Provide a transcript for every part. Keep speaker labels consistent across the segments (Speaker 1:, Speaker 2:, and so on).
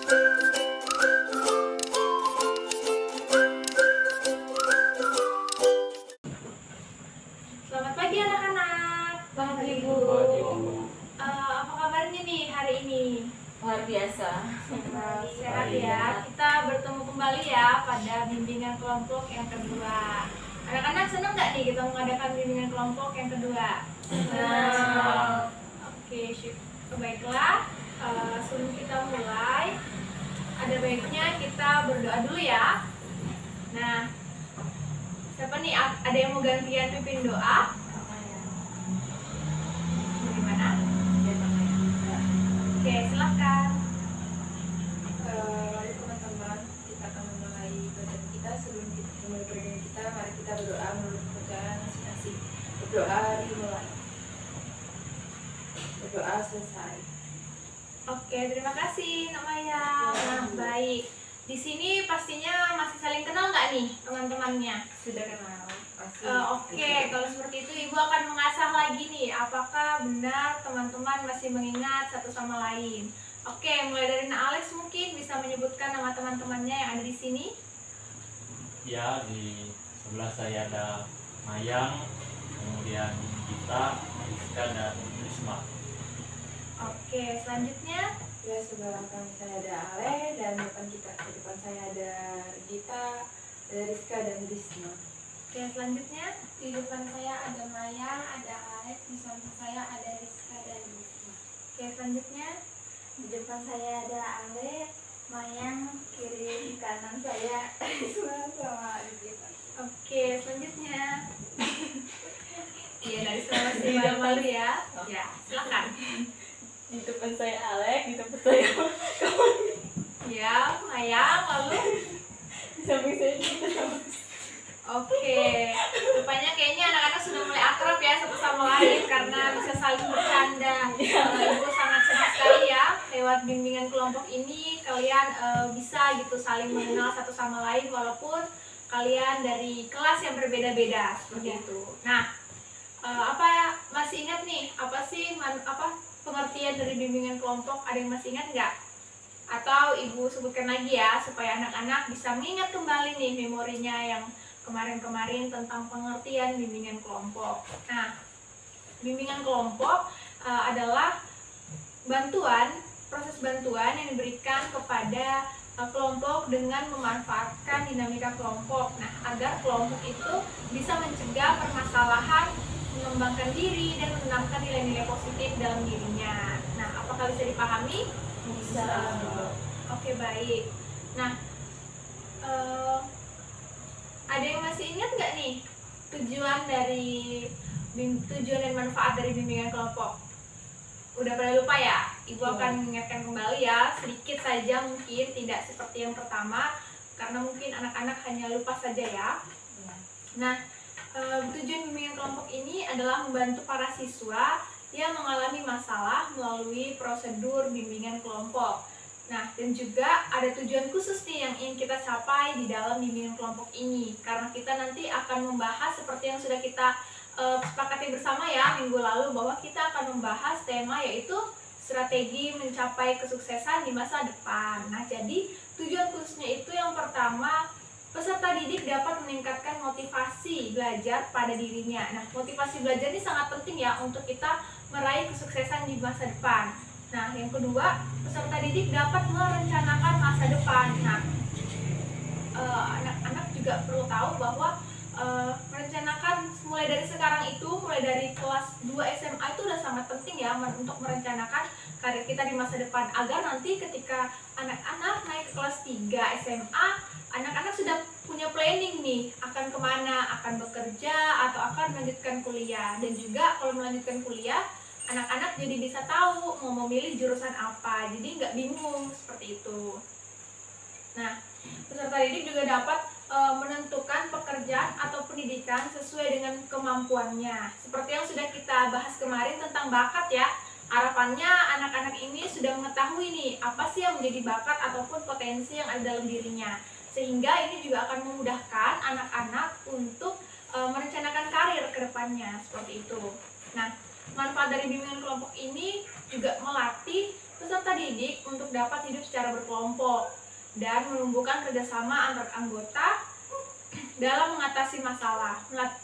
Speaker 1: Selamat pagi anak-anak.
Speaker 2: Pagi Bu.
Speaker 1: Apa kabarnya nih hari ini?
Speaker 2: Luar biasa.
Speaker 1: Sehat ya. Kita bertemu kembali ya pada bimbingan kelompok yang kedua. Anak-anak senang nggak nih kita mengadakan bimbingan kelompok yang kedua?
Speaker 2: Senang.
Speaker 1: Oke, baiklah. Sebelum kita mulai, ada baiknya kita berdoa dulu ya. Nah, siapa nih? Ada yang mau gantian pimpin doa? Bagaimana? Oke, silakan.
Speaker 3: Mari teman-teman, kita akan memulai belajar kita. Sebelum kita mulai belajar kita, mari kita berdoa menurut kepercayaan masing-masing. Berdoa dimulai. Berdoa selesai.
Speaker 1: Oke, terima kasih Nak Maya. Nah, baik. Di sini pastinya masih saling kenal nggak nih teman-temannya?
Speaker 3: Sudah kenal? Pasti.
Speaker 1: Oke, kalau seperti itu Ibu akan mengasah lagi nih, apakah benar teman-teman masih mengingat satu sama lain. Oke, mulai dari Nak Alex mungkin bisa menyebutkan nama teman-temannya yang ada di sini.
Speaker 4: Ya, di sebelah saya ada Mayang, kemudian Gita, Rizka, dan Risma.
Speaker 1: Oke, selanjutnya.
Speaker 3: Ya, sebelah kanan saya ada Ale, dan depan saya ada Gita, ada Rizka, dan Risma.
Speaker 1: Oke, selanjutnya.
Speaker 5: Di depan saya ada Maya, ada Alex, di samping saya ada Rizka dan Risma.
Speaker 1: Oke, selanjutnya.
Speaker 5: Di depan saya ada Ale, Mayang, kiri kanan saya Risma sama Rizka.
Speaker 1: Oke, selanjutnya. Iya, dari sama si malu ya. Ya, silakan.
Speaker 2: Di depan saya Alex, di depan saya
Speaker 1: Ya, Mayang, lalu.
Speaker 2: di samping saya Gita.
Speaker 1: Oke, rupanya kayaknya anak-anak sudah mulai akrab ya satu sama lain karena bisa saling bercanda. Ibu sangat senang sekali ya lewat bimbingan kelompok ini kalian bisa gitu saling mengenal satu sama lain walaupun kalian dari kelas yang berbeda-beda seperti itu. Nah, apa masih ingat nih apa sih pengertian dari bimbingan kelompok? Ada yang masih ingat nggak? Atau Ibu sebutkan lagi ya supaya anak-anak bisa mengingat kembali nih memorinya yang kemarin-kemarin tentang pengertian bimbingan kelompok. Nah, bimbingan kelompok adalah proses bantuan yang diberikan kepada kelompok dengan memanfaatkan dinamika kelompok. Nah, agar kelompok itu bisa mencegah permasalahan, mengembangkan diri, dan menanamkan nilai-nilai positif dalam dirinya. Nah, apakah bisa dipahami?
Speaker 2: Bisa.
Speaker 1: Oke, baik. Nah, ada yang masih ingat nggak nih tujuan dan manfaat dari bimbingan kelompok? Udah pada lupa ya? Ibu akan mengingatkan kembali ya, sedikit saja mungkin, tidak seperti yang pertama karena mungkin anak-anak hanya lupa saja ya. Nah, tujuan bimbingan kelompok ini adalah membantu para siswa yang mengalami masalah melalui prosedur bimbingan kelompok. Nah, dan juga ada tujuan khusus nih yang ingin kita capai di dalam bimbingan kelompok ini. Karena kita nanti akan membahas seperti yang sudah kita sepakati bersama ya minggu lalu bahwa kita akan membahas tema yaitu strategi mencapai kesuksesan di masa depan. Nah, jadi tujuan khususnya itu yang pertama, peserta didik dapat meningkatkan motivasi belajar pada dirinya. Nah, motivasi belajar ini sangat penting ya untuk kita meraih kesuksesan di masa depan. Nah, yang kedua, peserta didik dapat merencanakan masa depan. Nah, anak-anak juga perlu tahu bahwa merencanakan mulai dari sekarang itu, mulai dari kelas 2 SMA itu udah sangat penting ya untuk merencanakan karir kita di masa depan agar nanti ketika anak-anak naik ke kelas 3 SMA, anak-anak sudah punya planning nih akan kemana, akan bekerja atau akan melanjutkan kuliah. Dan juga kalau melanjutkan kuliah, anak-anak jadi bisa tahu mau memilih jurusan apa, jadi nggak bingung seperti itu. Nah, peserta didik juga dapat menentukan pekerjaan atau pendidikan sesuai dengan kemampuannya. Seperti yang sudah kita bahas kemarin tentang bakat ya, harapannya anak-anak ini sudah mengetahui nih apa sih yang menjadi bakat ataupun potensi yang ada dalam dirinya. Sehingga ini juga akan memudahkan anak-anak untuk merencanakan karir ke depannya seperti itu. Nah, manfaat dari bimbingan kelompok ini juga melatih peserta didik untuk dapat hidup secara berkelompok dan menumbuhkan kerjasama antar anggota dalam mengatasi masalah.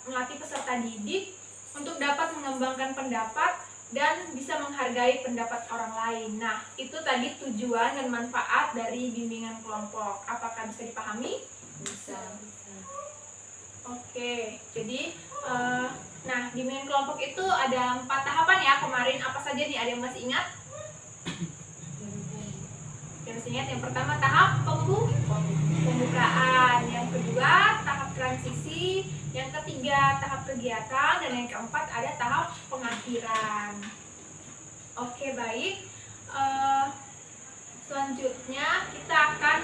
Speaker 1: Melatih peserta didik untuk dapat mengembangkan pendapat dan bisa menghargai pendapat orang lain. Nah, itu tadi tujuan dan manfaat dari bimbingan kelompok. Apakah bisa dipahami?
Speaker 2: Bisa.
Speaker 1: Oke, jadi nah bimbingan kelompok itu ada 4 tahapan ya kemarin. Apa saja nih? Ada yang masih ingat? Yang masih ingat? Yang pertama tahap pembukaan, yang kedua tahap transisi, yang ketiga tahap kegiatan, dan yang keempat ada tahap pengakhiran. Oke, baik. Selanjutnya kita akan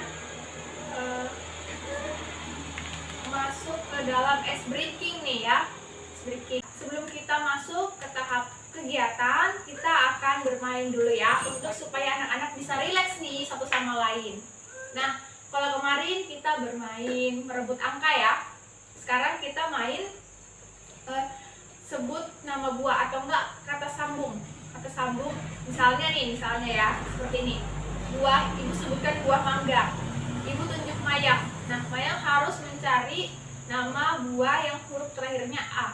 Speaker 1: masuk ke dalam ice breaking nih ya. Ice breaking. Sebelum kita masuk ke tahap kegiatan, kita akan bermain dulu ya untuk supaya anak-anak bisa rileks nih satu sama lain. Nah, kalau kemarin kita bermain merebut angka ya. Sekarang kita main sebut nama buah atau enggak kata sambung. Kata sambung. Misalnya ya, seperti ini. Buah, ibu sebutkan buah mangga. Ibu tunjuk Mayang. Nah, Mayang harus mencari nama buah yang huruf terakhirnya A.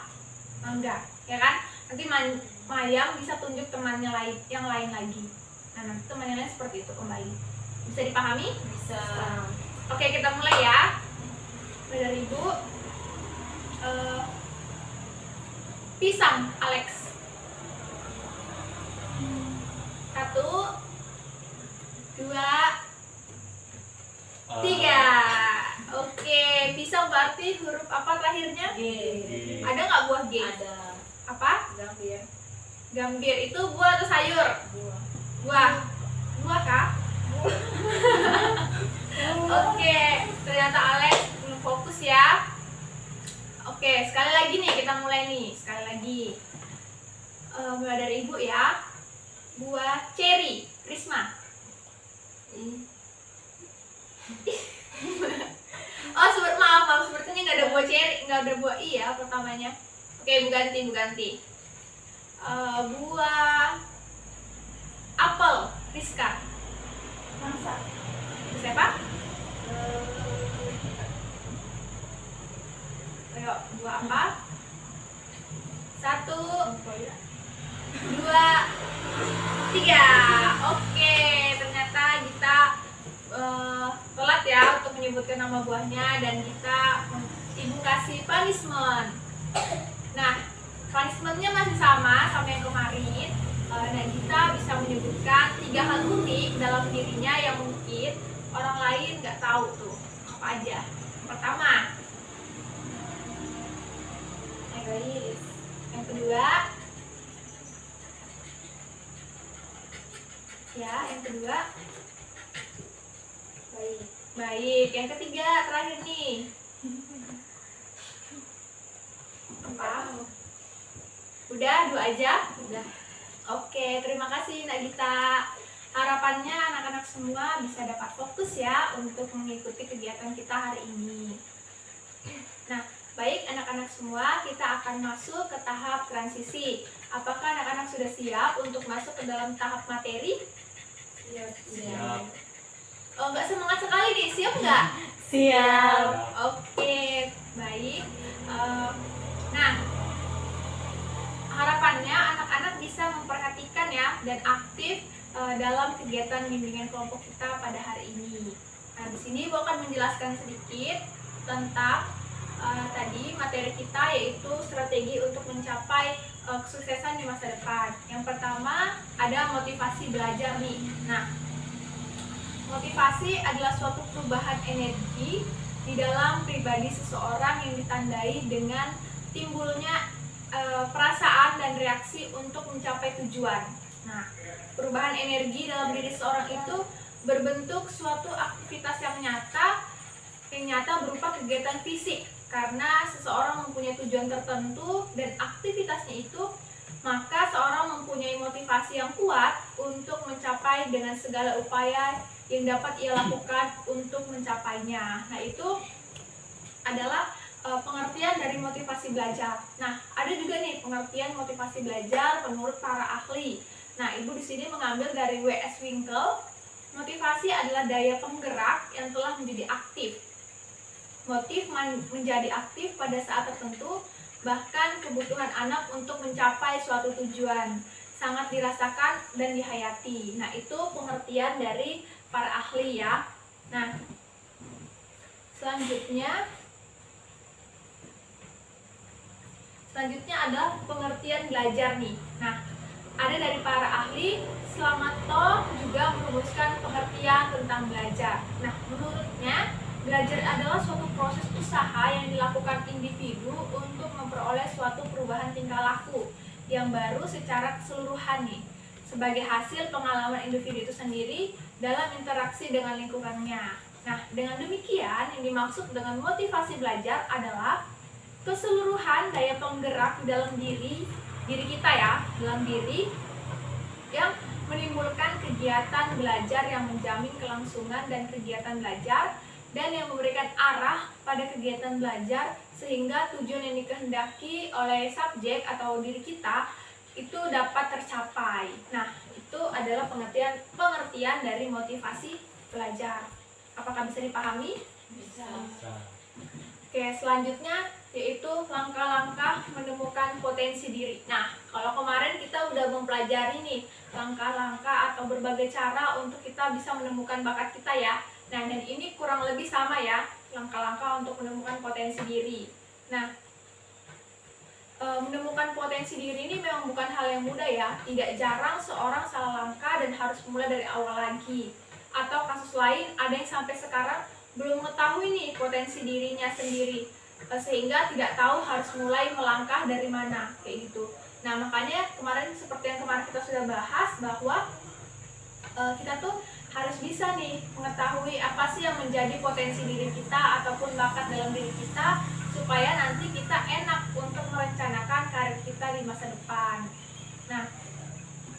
Speaker 1: Mangga, ya kan? Nanti Mayang bisa tunjuk temannya yang lain lagi. Nah, nanti temannya lain seperti itu kembali. Bisa dipahami?
Speaker 2: Bisa.
Speaker 1: Oke, kita mulai ya. Mulai dari Ibu. Pisang, Alex. 1, 2, 3. Oke, pisang berarti huruf apa terakhirnya?
Speaker 2: G.
Speaker 1: Ada nggak buah G?
Speaker 2: Ada.
Speaker 1: Apa?
Speaker 3: Gambir.
Speaker 1: Gambir itu buah atau sayur?
Speaker 3: Buah.
Speaker 1: Buah. Buah kah? Oke, ternyata Alex belum fokus ya. Oke, sekali lagi nih kita mulai nih. Sekali lagi. Mulai dari Ibu ya. Buah ceri, Risma. Oh, maaf, sepertinya nggak ada buah ceri, nggak ada buah I ya pertamanya. Oke, Bu ganti. Buah apel, Rizka.
Speaker 5: Mangsa.
Speaker 1: Siapa? Ayo, buah apa? 1, 2, 3. Oke, ternyata kita telat ya untuk menyebutkan nama buahnya dan Ibu kasih punishment. Nah, punishmentnya masih sama yang kemarin. Dan kita bisa menyebutkan 3 hal unik dalam dirinya yang mungkin orang lain nggak tahu tuh. Apa aja? Pertama, egois. Yang kedua, baik. Yang ketiga, terakhir nih. Apa? Udah, 2 aja? Udah. Oke, terima kasih Nak Gita. Harapannya anak-anak semua bisa dapat fokus ya untuk mengikuti kegiatan kita hari ini. Nah, baik anak-anak semua, kita akan masuk ke tahap transisi. Apakah anak-anak sudah siap untuk masuk ke dalam tahap materi?
Speaker 4: Siap.
Speaker 1: Oh, nggak semangat sekali nih, siap nggak?
Speaker 2: Siap.
Speaker 1: Oke, baik. Nah, harapannya anak-anak bisa memperhatikan ya dan aktif dalam kegiatan bimbingan kelompok kita pada hari ini. Nah, di sini Ibu akan menjelaskan sedikit tentang tadi materi kita, yaitu strategi untuk mencapai kesuksesan di masa depan. Yang pertama ada motivasi belajar nih. Nah, motivasi adalah suatu perubahan energi di dalam pribadi seseorang yang ditandai dengan timbulnya perasaan dan reaksi untuk mencapai tujuan. Nah, perubahan energi dalam diri seseorang itu berbentuk suatu aktivitas yang nyata berupa kegiatan fisik. Karena seseorang mempunyai tujuan tertentu dan aktivitasnya itu, maka seorang mempunyai motivasi yang kuat untuk mencapai dengan segala upaya yang dapat ia lakukan untuk mencapainya. Nah, itu adalah pengertian dari motivasi belajar. Nah, ada juga nih pengertian motivasi belajar menurut para ahli. Nah, Ibu di sini mengambil dari W.S. Winkel. Motivasi adalah daya penggerak yang telah menjadi aktif. Motif menjadi aktif pada saat tertentu, bahkan kebutuhan anak untuk mencapai suatu tujuan sangat dirasakan dan dihayati. Nah, itu pengertian dari para ahli ya. Nah, selanjutnya adalah pengertian belajar nih. Nah, ada dari para ahli, Slametto juga merumuskan pengertian tentang belajar. Nah, menurutnya belajar adalah suatu proses usaha yang dilakukan individu untuk memperoleh suatu perubahan tingkah laku yang baru secara keseluruhan nih, sebagai hasil pengalaman individu itu sendiri dalam interaksi dengan lingkungannya. Nah, dengan demikian yang dimaksud dengan motivasi belajar adalah keseluruhan daya penggerak di dalam diri kita ya, dalam diri yang menimbulkan kegiatan belajar yang menjamin kelangsungan dan kegiatan belajar dan yang memberikan arah pada kegiatan belajar sehingga tujuan yang dikehendaki oleh subjek atau diri kita itu dapat tercapai. Nah, itu adalah pengertian dari motivasi belajar. Apakah bisa dipahami?
Speaker 2: Bisa.
Speaker 1: Oke, selanjutnya yaitu langkah-langkah menemukan potensi diri. Nah, kalau kemarin kita udah mempelajari nih langkah-langkah atau berbagai cara untuk kita bisa menemukan bakat kita ya. Nah, dan ini kurang lebih sama ya, langkah-langkah untuk menemukan potensi diri. Nah, menemukan potensi diri ini memang bukan hal yang mudah ya. Tidak jarang seorang salah langkah dan harus mulai dari awal lagi. Atau kasus lain, ada yang sampai sekarang belum mengetahui nih potensi dirinya sendiri, sehingga tidak tahu harus mulai melangkah dari mana, kayak gitu. Nah, makanya kemarin seperti yang kemarin kita sudah bahas bahwa kita tuh harus bisa nih mengetahui apa sih yang menjadi potensi diri kita ataupun bakat dalam diri kita, supaya nanti kita enak untuk merencanakan karir kita di masa depan. Nah,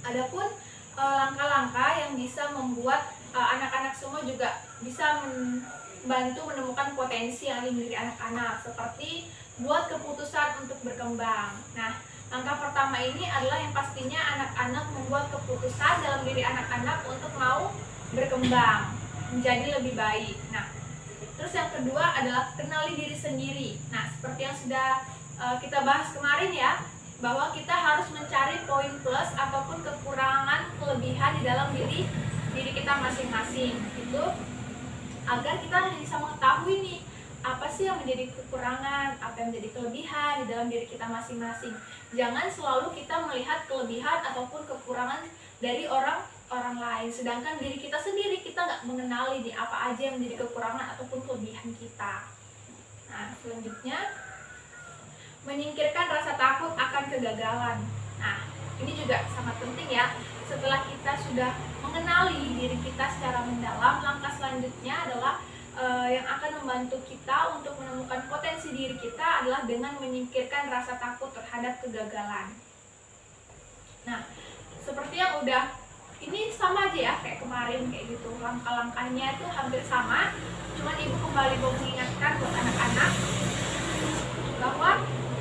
Speaker 1: adapun langkah-langkah yang bisa membuat anak-anak semua juga bisa membantu menemukan potensi yang dimiliki anak-anak, seperti buat keputusan untuk berkembang. Nah, langkah pertama ini adalah yang pastinya anak-anak membuat keputusan dalam diri anak-anak untuk mau berkembang menjadi lebih baik. Nah, terus yang kedua adalah kenali diri sendiri. Nah, seperti yang sudah kita bahas kemarin ya, bahwa kita harus mencari poin plus ataupun kekurangan kelebihan di dalam diri kita masing-masing, itu agar kita bisa mengetahui nih apa sih yang menjadi kekurangan, apa yang menjadi kelebihan di dalam diri kita masing-masing. Jangan selalu kita melihat kelebihan ataupun kekurangan dari orang lain, sedangkan diri kita sendiri kita nggak mengenali nih apa aja yang menjadi kekurangan ataupun kelebihan kita. Nah, selanjutnya menyingkirkan rasa takut akan kegagalan. Nah, ini juga sangat penting ya. Setelah kita sudah mengenali diri kita secara mendalam, langkah selanjutnya adalah yang akan membantu kita untuk menemukan potensi diri kita adalah dengan menyingkirkan rasa takut terhadap kegagalan. Nah, seperti yang udah ini sama aja ya kayak kemarin kayak gitu, langkah-langkahnya itu hampir sama, cuman ibu kembali mau mengingatkan buat anak-anak bahwa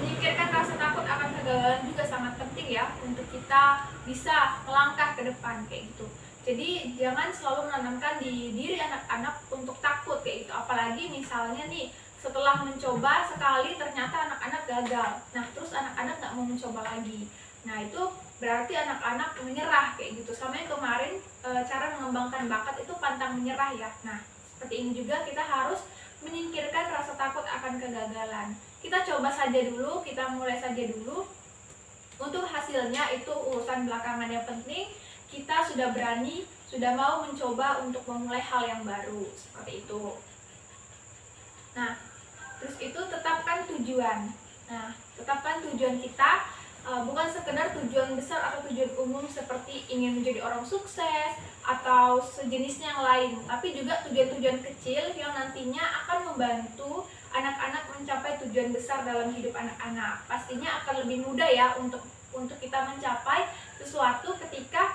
Speaker 1: menyingkirkan rasa takut akan kegagalan juga sangat penting ya untuk kita bisa melangkah ke depan kayak gitu. Jadi jangan selalu menanamkan di diri anak-anak untuk takut kayak gitu, apalagi misalnya nih setelah mencoba sekali ternyata anak-anak gagal, nah terus anak-anak nggak mau mencoba lagi. Nah, itu berarti anak-anak menyerah kayak gitu. Sama yang kemarin cara mengembangkan bakat itu pantang menyerah ya. Nah, seperti ini juga kita harus menyingkirkan rasa takut akan kegagalan. Kita coba saja dulu, kita mulai saja dulu. Untuk hasilnya itu urusan belakangan, yang penting kita sudah berani, sudah mau mencoba untuk memulai hal yang baru, seperti itu. Nah, terus itu tetapkan tujuan. Nah, tetapkan tujuan kita. Bukan sekedar tujuan besar atau tujuan umum seperti ingin menjadi orang sukses atau sejenisnya yang lain, tapi juga tujuan-tujuan kecil yang nantinya akan membantu anak-anak mencapai tujuan besar dalam hidup anak-anak. Pastinya akan lebih mudah ya untuk kita mencapai sesuatu ketika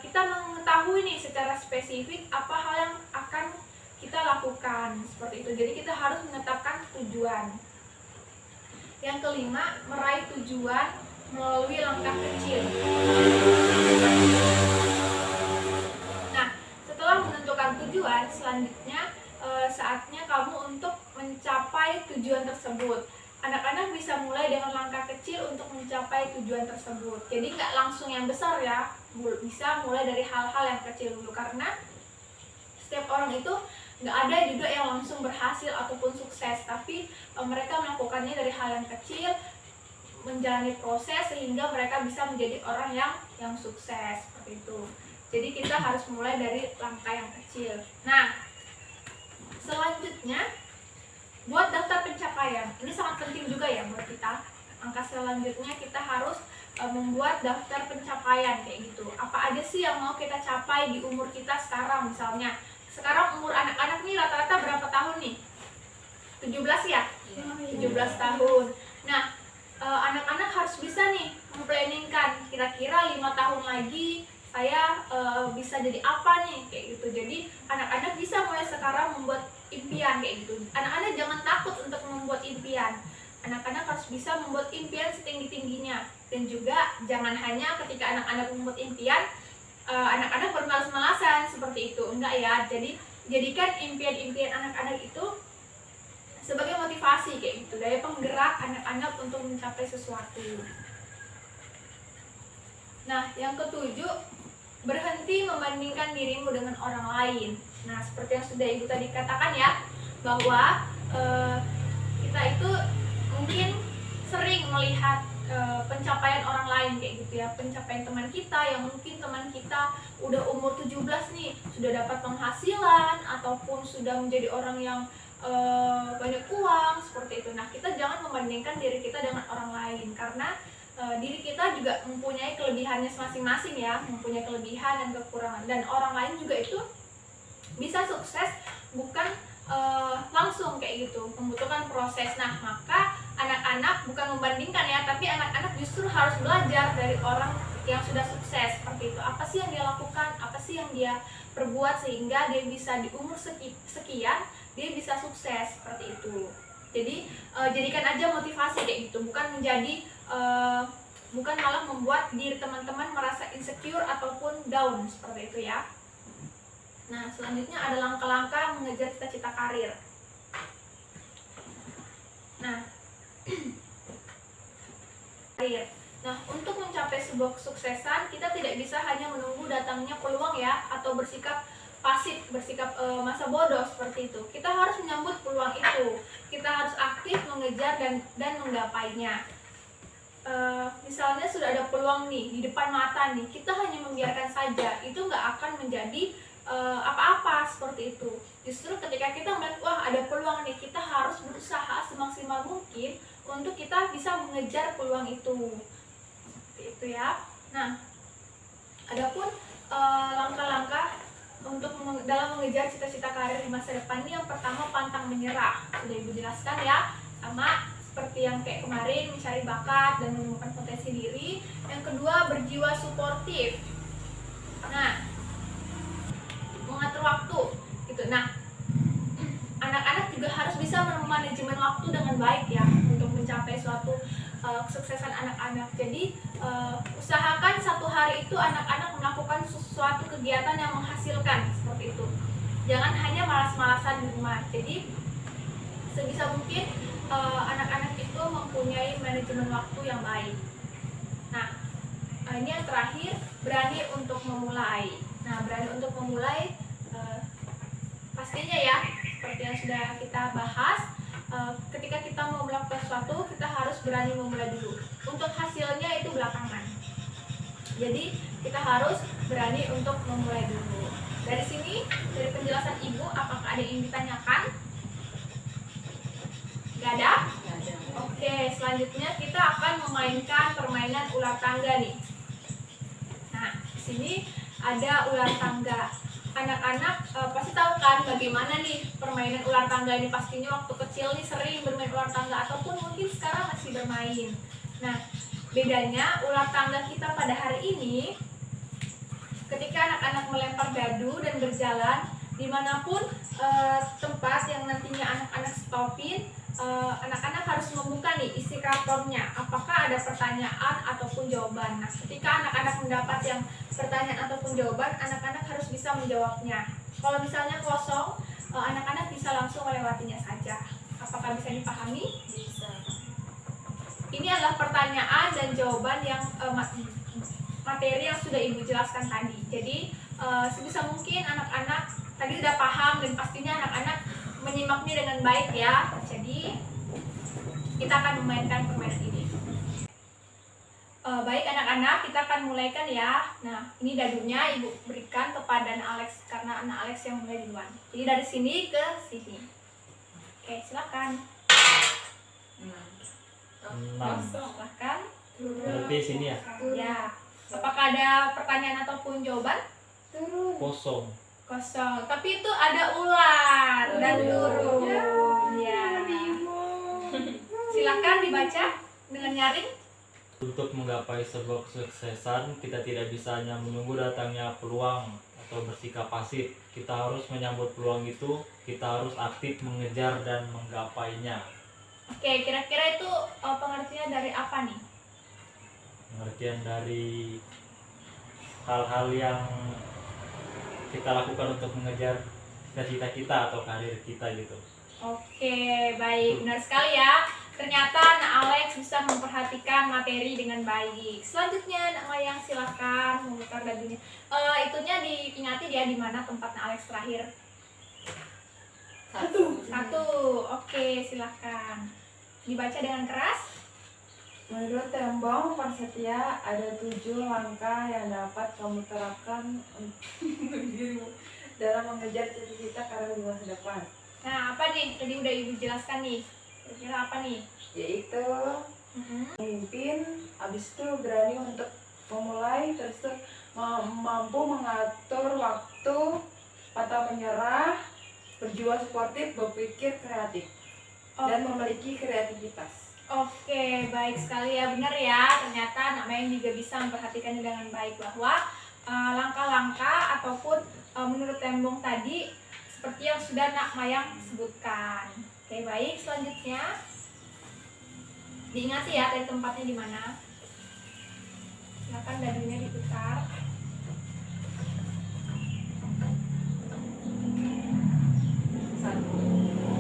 Speaker 1: kita mengetahui nih secara spesifik apa hal yang akan kita lakukan, seperti itu. Jadi kita harus menetapkan tujuan. Yang kelima, meraih tujuan melalui langkah kecil. Nah, setelah menentukan tujuan, selanjutnya saatnya kamu untuk mencapai tujuan tersebut. Anak-anak bisa mulai dengan langkah kecil untuk mencapai tujuan tersebut. Jadi nggak langsung yang besar ya, bisa mulai dari hal-hal yang kecil dulu, karena setiap orang itu nggak ada juga yang langsung berhasil ataupun sukses, tapi mereka melakukannya dari hal yang kecil, menjalani proses sehingga mereka bisa menjadi orang yang sukses seperti itu. Jadi kita harus mulai dari langkah yang kecil. Nah, selanjutnya buat daftar pencapaian. Ini sangat penting juga ya buat kita. Langkah selanjutnya kita harus membuat daftar pencapaian kayak gitu. Apa aja sih yang mau kita capai di umur kita sekarang misalnya. Sekarang umur anak-anak nih rata-rata berapa tahun nih? 17 ya? 17 tahun. Nah, anak-anak harus bisa nih memplanningkan kira-kira 5 tahun lagi saya bisa jadi apa nih kayak gitu. Jadi anak-anak bisa mulai sekarang membuat impian kayak gitu. Anak-anak jangan takut untuk membuat impian. Anak-anak harus bisa membuat impian setinggi-tingginya. Dan juga jangan hanya ketika anak-anak membuat impian anak-anak bermalas-malasan seperti itu. Enggak ya. Jadi jadikan impian-impian anak-anak itu sebagai motivasi kayak gitu, daya penggerak anak-anak untuk mencapai sesuatu. Nah, yang ketujuh, berhenti membandingkan dirimu dengan orang lain. Nah, seperti yang sudah Ibu tadi katakan ya, bahwa kita itu mungkin sering melihat pencapaian orang lain kayak gitu ya, pencapaian teman kita yang mungkin teman kita udah umur 17 nih, sudah dapat penghasilan ataupun sudah menjadi orang yang banyak uang seperti itu. Nah, kita jangan membandingkan diri kita dengan orang lain, karena diri kita juga mempunyai kelebihannya masing-masing ya, mempunyai kelebihan dan kekurangan, dan orang lain juga itu bisa sukses bukan langsung kayak gitu, membutuhkan proses. Nah, maka anak-anak bukan membandingkan ya, tapi anak-anak justru harus belajar dari orang yang sudah sukses seperti itu. Apa sih yang dia lakukan, apa sih yang dia perbuat sehingga dia bisa di umur sekian dia bisa sukses seperti itu. Jadi jadikan aja motivasi kayak gitu, bukan menjadi bukan malah membuat diri teman-teman merasa insecure ataupun down seperti itu ya. Nah, selanjutnya ada langkah-langkah mengejar cita-cita karir. Nah, karir. Nah, untuk mencapai sebuah kesuksesan, kita tidak bisa hanya menunggu datangnya peluang ya, atau bersikap pasif, bersikap masa bodoh seperti itu. Kita harus menyambut peluang itu. Kita harus aktif mengejar dan menggapainya. Misalnya sudah ada peluang nih di depan mata nih, kita hanya membiarkan saja, itu nggak akan menjadi apa-apa seperti itu. Justru ketika kita melihat wah ada peluang nih, kita harus berusaha semaksimal mungkin untuk kita bisa mengejar peluang itu. Seperti itu ya. Nah, adapun langkah-langkah untuk dalam mengejar cita-cita karir di masa depan ini, yang pertama pantang menyerah. Sudah Ibu jelaskan ya, sama seperti yang kayak kemarin, mencari bakat dan menemukan potensi diri. Yang kedua, berjiwa suportif. Nah, mengatur waktu gitu. Nah, anak-anak juga harus bisa manajemen waktu dengan baik ya untuk mencapai suatu kesuksesan anak-anak. Jadi usahakan satu hari itu anak-anak melakukan sesuatu kegiatan yang menghasilkan seperti itu. Jangan hanya malas-malasan di rumah. Jadi sebisa mungkin anak-anak itu mempunyai manajemen waktu yang baik. Nah, ini yang terakhir, berani untuk memulai. Nah, berani untuk memulai pastinya ya, seperti yang sudah kita bahas, ketika kita mau melakukan sesuatu, kita harus berani memulai dulu. Untuk hasilnya itu belakangan. Jadi, kita harus berani untuk memulai dulu. Dari sini, dari penjelasan Ibu, apakah ada yang ditanyakan? Gak ada? Oke, selanjutnya kita akan memainkan permainan ular tangga nih. Nah, di sini ada ular tangga. Anak-anak pasti tahu kan bagaimana nih permainan ular tangga ini. Pastinya waktu kecil nih sering bermain ular tangga ataupun mungkin sekarang masih bermain. Nah, bedanya ular tangga kita pada hari ini, ketika anak-anak melempar dadu dan berjalan dimanapun tempat yang nantinya anak-anak stopin, anak-anak harus membuka nih isi kartonnya. Apakah ada pertanyaan ataupun jawaban. Nah, ketika anak-anak mendapat yang pertanyaan ataupun jawaban, anak-anak harus bisa menjawabnya. Kalau misalnya kosong, anak-anak bisa langsung melewatinya saja. Apakah bisa dipahami?
Speaker 2: Bisa.
Speaker 1: Ini adalah pertanyaan dan jawaban yang materi yang sudah Ibu jelaskan tadi. Jadi sebisa mungkin anak-anak tadi sudah paham dan pastinya anak-anak menyimaknya dengan baik ya. Jadi kita akan memainkan permainan ini. Baik anak-anak, kita akan mulaikan ya. Nah, ini dadunya Ibu berikan kepada anak Alex karena anak Alex yang mulai duluan. Jadi dari sini ke sini. Oke, silakan.
Speaker 4: 6.
Speaker 1: Silakan.
Speaker 4: Berarti sini ya?
Speaker 1: Ya. Apakah ada pertanyaan ataupun jawaban?
Speaker 5: Turun.
Speaker 4: Kosong.
Speaker 1: Kosong. Tapi itu ada ular dan turun. Ya. Silakan dibaca dengan nyaring.
Speaker 4: Untuk menggapai sebuah kesuksesan, kita tidak bisa hanya menunggu datangnya peluang atau bersikap pasif. Kita harus menyambut peluang itu, kita harus aktif mengejar dan menggapainya.
Speaker 1: Oke, kira-kira itu pengertian dari apa nih?
Speaker 4: Pengertian dari hal-hal yang kita lakukan untuk mengejar cita-cita kita atau karir kita gitu.
Speaker 1: Oke, baik. Benar sekali ya. Ternyata Nak Alex bisa memperhatikan materi dengan baik. Selanjutnya Nak Mayang silakan memutar dadunya. Itunya diingati ya di mana tempat Nak Alex terakhir. Satu. Oke, silakan. Dibaca dengan keras.
Speaker 3: Menurut Tembong Prasetya, ada 7 langkah yang dapat kamu terapkan untuk dirimu dalam mengejar cita-cita karir di masa depan.
Speaker 1: Nah, apa nih? Tadi udah Ibu jelaskan nih. Kira-kira apa nih?
Speaker 3: Yaitu memimpin, habis itu berani untuk memulai, terus itu mampu mengatur waktu, patah menyerah, berjuang sportif, berpikir kreatif, dan memiliki kreativitas.
Speaker 1: Oke, baik sekali ya, benar ya. Ternyata Nak Mayang juga bisa memperhatikannya dengan baik bahwa langkah-langkah ataupun menurut Tembong tadi seperti yang sudah Nak Mayang sebutkan. Oke, baik. Selanjutnya diingati ya dari tempatnya di mana. Silakan dadunya diputar.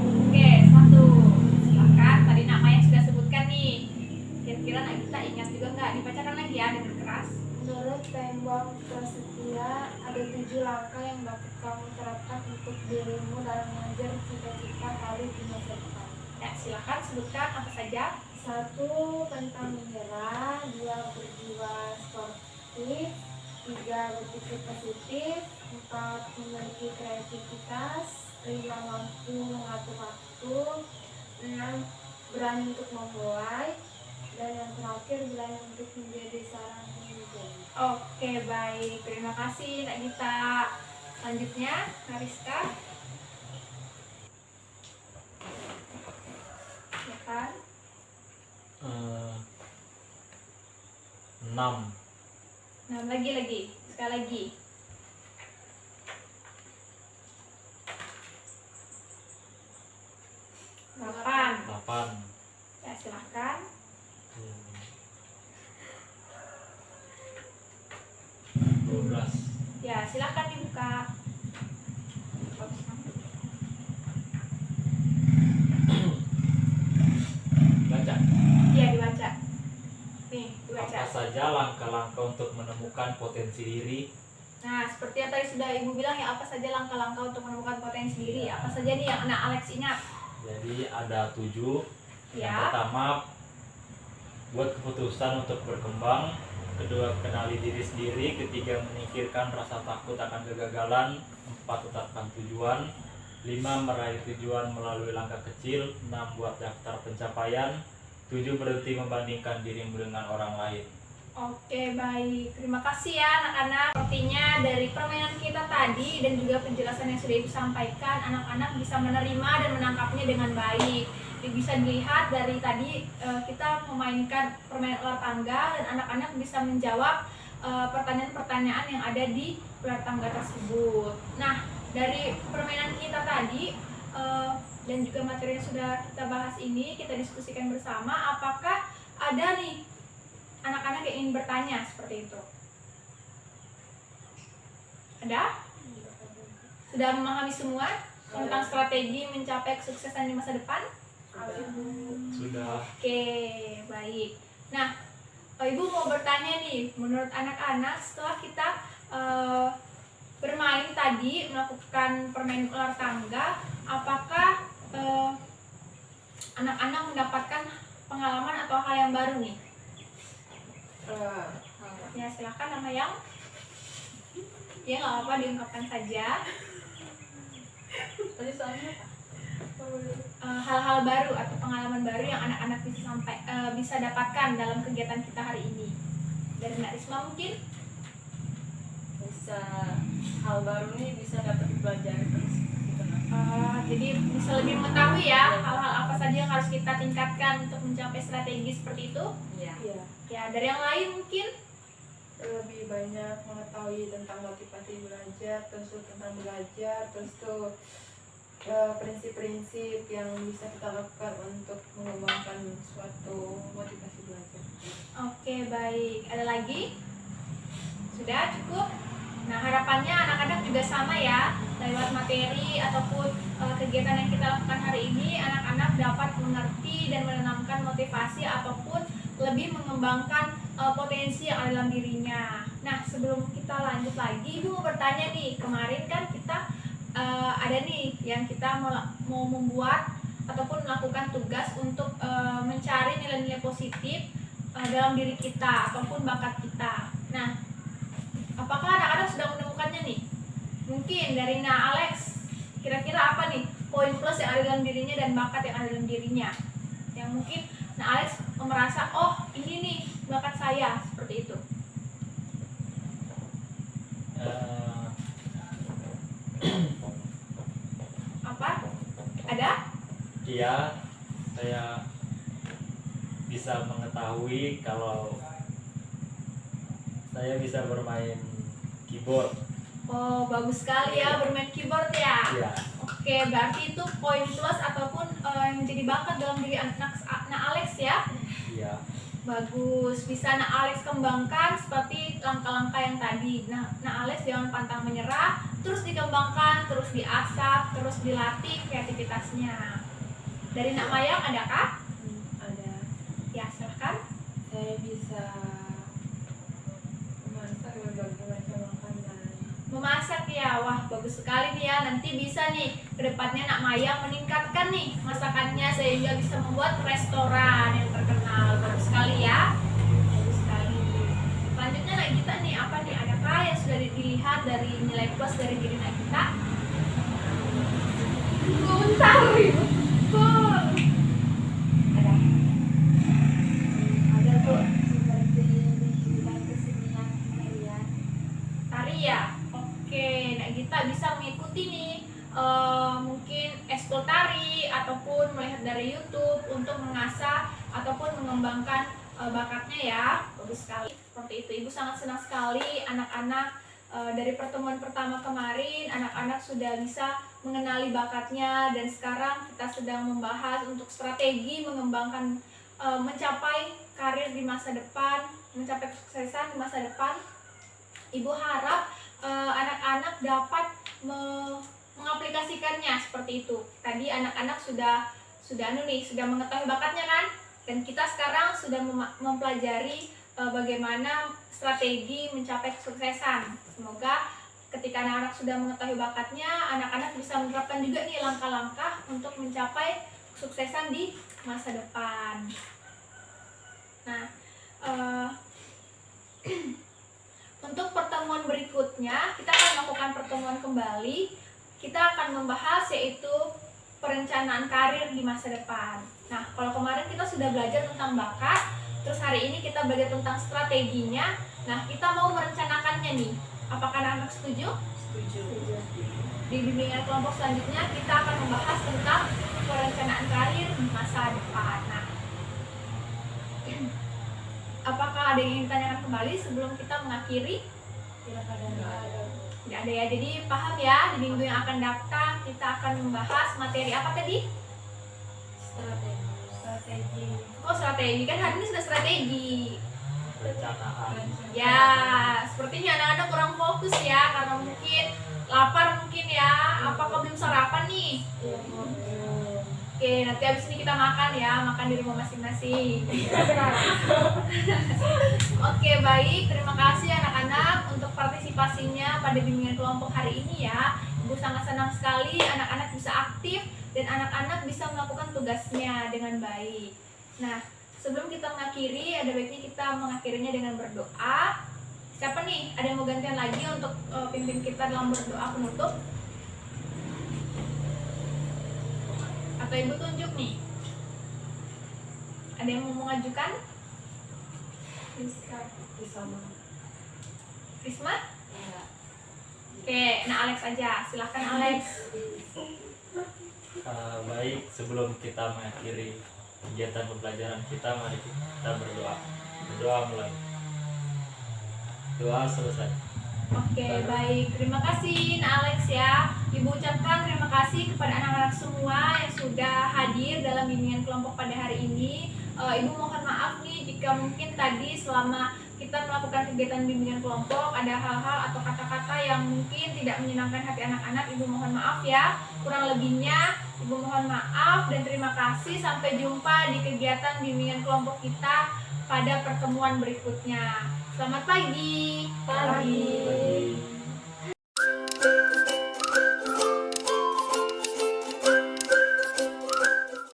Speaker 1: Oke, 1. Silakan. Tadi Nak Mayang sudah sebutkan nih. Kira-kira Nak Gita ingat juga nggak? Dibacakan lagi ya dengan keras.
Speaker 5: Menurut Tembong Prasetya, ada 7 langkah yang dapat kamu terapkan untuk dirimu dalam mengejar cita-cita karir di masa depan.
Speaker 1: Ya, silakan sebutkan apa saja.
Speaker 5: 1. Tentang menyerah. 2. Berjiwa sportif. 3. Berpikir positif. 4. Memiliki kreativitas. 5. Mampu mengatur waktu. 6. Berani untuk memulai. Dan yang terakhir, berani untuk menjadi seorang pemimpin.
Speaker 1: Oke, baik. Terima kasih Nak Gita. Selanjutnya, Kariska. Silakan.
Speaker 4: 6.
Speaker 1: 6 lagi. Sekali lagi. 8.
Speaker 4: 8.
Speaker 1: Ya, silakan.
Speaker 4: 12.
Speaker 1: Ya, silakan dibuka.
Speaker 4: Baca.
Speaker 1: Iya, dibaca. Nih, dibaca.
Speaker 4: Apa saja langkah-langkah untuk menemukan potensi diri?
Speaker 1: Nah, seperti yang tadi sudah Ibu bilang ya, apa saja langkah-langkah untuk menemukan potensi diri? Apa saja nih yang Nak Alex ingat?
Speaker 4: Jadi ada 7. Yang
Speaker 1: Ya.
Speaker 4: pertama, buat keputusan untuk berkembang. Kedua, kenali diri sendiri. Ketiga, menyingkirkan rasa takut akan kegagalan. 4, tetapkan tujuan. 5, meraih tujuan melalui langkah kecil. 6, buat daftar pencapaian. 7, berhenti membandingkan dirimu dengan orang lain.
Speaker 1: Oke, baik. Terima kasih ya anak-anak. Sepertinya dari permainan kita tadi dan juga penjelasan yang sudah Ibu sampaikan, anak-anak bisa menerima dan menangkapnya dengan baik. Bisa dilihat dari tadi kita memainkan permainan ular tangga dan anak-anak bisa menjawab pertanyaan-pertanyaan yang ada di ular tangga tersebut. Nah, dari permainan kita tadi dan juga materi yang sudah kita bahas ini kita diskusikan bersama, apakah ada nih anak-anak yang ingin bertanya seperti itu? Ada? Sudah memahami semua tentang strategi mencapai kesuksesan di masa depan?
Speaker 4: Sudah.
Speaker 1: Oke, baik. Nah, Ibu mau bertanya nih, menurut anak-anak setelah kita bermain tadi, melakukan permainan ular tangga, apakah anak-anak mendapatkan pengalaman atau hal yang baru nih? Ya, silahkan nama yang ya nggak apa-apa, diungkapkan saja.
Speaker 2: Tadi soalnya apa?
Speaker 1: Hal-hal baru atau pengalaman baru yang anak-anak bisa dapatkan dalam kegiatan kita hari ini. Dari Nak Risma mungkin?
Speaker 2: Bisa hal baru nih bisa dapat dipelajari terus gitu.
Speaker 1: Jadi bisa lebih mengetahui ya hal-hal apa saja yang harus kita tingkatkan untuk mencapai strategi seperti itu.
Speaker 2: Iya.
Speaker 3: Iya,
Speaker 1: Ya, dari yang lain mungkin?
Speaker 3: lebih banyak mengetahui tentang motivasi belajar, terus tuh tentang belajar, terus tuh prinsip-prinsip yang bisa kita lakukan untuk mengembangkan suatu motivasi belajar.
Speaker 1: Oke, baik. Ada lagi? Sudah cukup? Nah, harapannya anak-anak juga sama ya, lewat materi ataupun kegiatan yang kita lakukan hari ini, anak-anak dapat mengerti dan menanamkan motivasi ataupun lebih mengembangkan potensi yang ada dalam dirinya. Nah, sebelum kita lanjut lagi, Ibu mau bertanya nih, kemarin kan kita ada nih yang kita mau membuat ataupun melakukan tugas untuk mencari nilai-nilai positif dalam diri kita ataupun bakat kita. Nah, apakah anak-anak sudah menemukannya nih? Mungkin dari Alex, kira-kira apa nih poin plus yang ada dalam dirinya dan bakat yang ada dalam dirinya? Yang mungkin Alex merasa, oh ini nih bakat saya, seperti itu. Apa? Ada?
Speaker 4: Iya, saya bisa mengetahui kalau saya bisa bermain keyboard.
Speaker 1: Oh, bagus sekali ya bermain keyboard ya.
Speaker 4: Iya.
Speaker 1: Oke, berarti itu poin plus ataupun yang menjadi bakat dalam diri anak Alex ya.
Speaker 4: Iya.
Speaker 1: Bagus, bisa Alex kembangkan seperti langkah-langkah yang tadi. Nah, Alex jangan pantang menyerah, terus dikembangkan, terus diasah, terus dilatih kreativitasnya. Dari Mayang adakah?
Speaker 3: Ada,
Speaker 1: Ya, silahkan.
Speaker 3: saya bisa memasak berbagai macam makanan.
Speaker 1: Memasak ya, wah bagus sekali nih ya. Nanti bisa nih kedepannya Mayang meningkatkan nih masakannya sehingga bisa membuat restoran yang terkenal. Bagus sekali ya, bagus sekali. Selanjutnya kita nih apa nih? Adakah yang sudah dilihat dari nilai plus dari diri kita? Bentar, Ibu.
Speaker 5: Ada tuh seperti di bidang kesenian tarian.
Speaker 1: Tari ya. Oke, kita bisa mengikuti nih mungkin ekskul tari ataupun melihat dari YouTube untuk mengasah ataupun mengembangkan bakatnya ya. Bagus sekali. Seperti itu, Ibu sangat senang sekali anak-anak dari pertemuan pertama kemarin anak-anak sudah bisa mengenali bakatnya, dan sekarang kita sedang membahas untuk strategi mengembangkan mencapai karir di masa depan, mencapai kesuksesan di masa depan. Ibu harap anak-anak dapat mengaplikasikannya seperti itu. Tadi anak-anak sudah mengetahui bakatnya kan? Dan kita sekarang sudah mempelajari bagaimana strategi mencapai kesuksesan. Semoga ketika anak-anak sudah mengetahui bakatnya, anak-anak bisa menerapkan juga nih langkah-langkah untuk mencapai kesuksesan di masa depan. Nah, untuk pertemuan berikutnya, kita akan melakukan pertemuan kembali. Kita akan membahas yaitu perencanaan karir di masa depan. Nah, kalau kemarin kita sudah belajar tentang bakat, terus hari ini kita belajar tentang strateginya. Nah, kita mau merencanakannya nih. Apakah anak-anak setuju?
Speaker 2: Setuju.
Speaker 1: Di bimbingan kelompok selanjutnya kita akan membahas tentang perencanaan karir di masa depan. Nah, apakah ada yang ingin ditanyakan kembali sebelum kita mengakhiri? Tidak ada ya. Jadi paham ya, di minggu yang akan datang kita akan membahas materi apa tadi?
Speaker 2: Strategi.
Speaker 1: Oh, strategi, kan hari ini sudah strategi.
Speaker 4: Perencanaan.
Speaker 1: Ya, sepertinya anak-anak kurang fokus ya, karena mungkin lapar mungkin ya. Apakah belum sarapan nih? Oke, nanti habis ini kita makan ya, makan di rumah masing-masing. Oke, baik. Terima kasih anak-anak untuk partisipasinya pada bimbingan kelompok hari ini ya. Ibu sangat senang sekali anak-anak bisa aktif dan anak-anak bisa melakukan tugasnya dengan baik. Nah, sebelum kita mengakhiri, ada baiknya kita mengakhirinya dengan berdoa. Siapa nih? Ada yang mau gantian lagi untuk pimpin kita dalam berdoa penutup? Atau ibu tunjuk nih? Ada yang mau mengajukan? Risma? Oke, nah Alex aja. Silahkan Alex.
Speaker 4: Baik, sebelum kita mengakhiri kegiatan pembelajaran kita, mari kita berdoa. Berdoa mulai. Doa selesai.
Speaker 1: Oke, baik. Terima kasih Nak Alex ya. Ibu ucapkan terima kasih kepada anak-anak semua yang sudah hadir dalam bimbingan kelompok pada hari ini. Ibu mohon maaf nih jika mungkin tadi selama kita melakukan kegiatan bimbingan kelompok ada hal-hal atau kata-kata yang mungkin tidak menyenangkan hati anak-anak. Ibu mohon maaf ya. Kurang lebihnya Ibu mohon maaf dan terima kasih. Sampai jumpa di kegiatan bimbingan kelompok kita pada pertemuan berikutnya. Selamat pagi.
Speaker 2: Pagi.